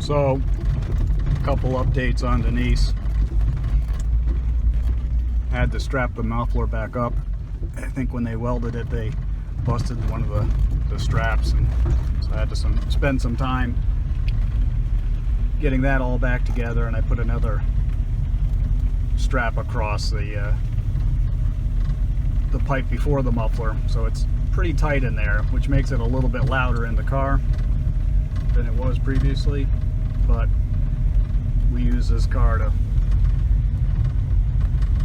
So, a couple updates on Denise. I had to strap the muffler back up. I think when they welded it, they busted one of the straps, and so I had to spend some time getting that all back together, and I put another strap across the pipe before the muffler, so it's pretty tight in there, which makes it a little bit louder in the car than it was previously. But we use this car to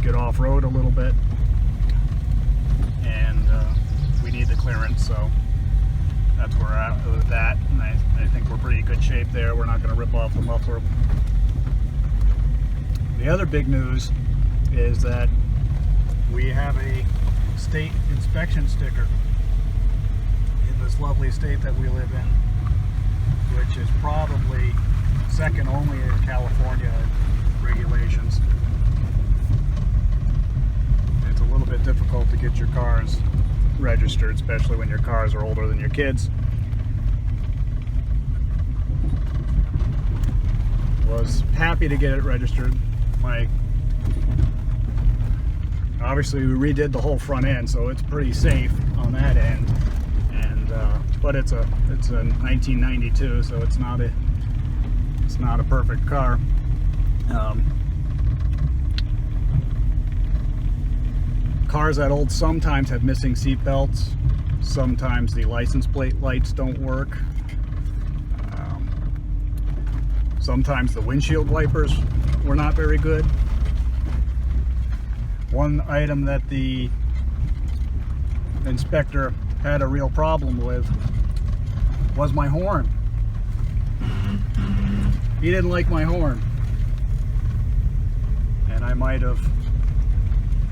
get off-road a little bit, and we need the clearance, so that's where we're at with that. And I think we're pretty good shape there. We're not going to rip off the muffler. The other big news is that we have a state inspection sticker in this lovely state that we live in, which is probably second only in California regulations. It's a little bit difficult to get your cars registered, especially when your cars are older than your kids. Was happy to get it registered. Obviously we redid the whole front end, so it's pretty safe on that end, and but it's a 1992, so it's not a perfect car. Cars that old sometimes have missing seat belts. Sometimes the license plate lights don't work. Sometimes the windshield wipers were not very good. One item that the inspector had a real problem with was my horn. He didn't like my horn, and I might have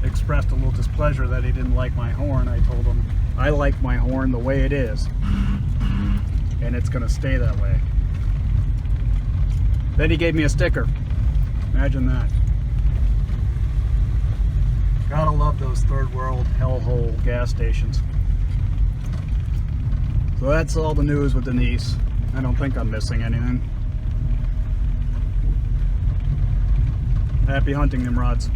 expressed a little displeasure that he didn't like my horn. I told him I like my horn the way it is, and it's going to stay that way. Then he gave me a sticker. Imagine that. Gotta love those third world hellhole gas stations. So that's all the news with Denise. I don't think I'm missing anything. Happy hunting, Nimrods.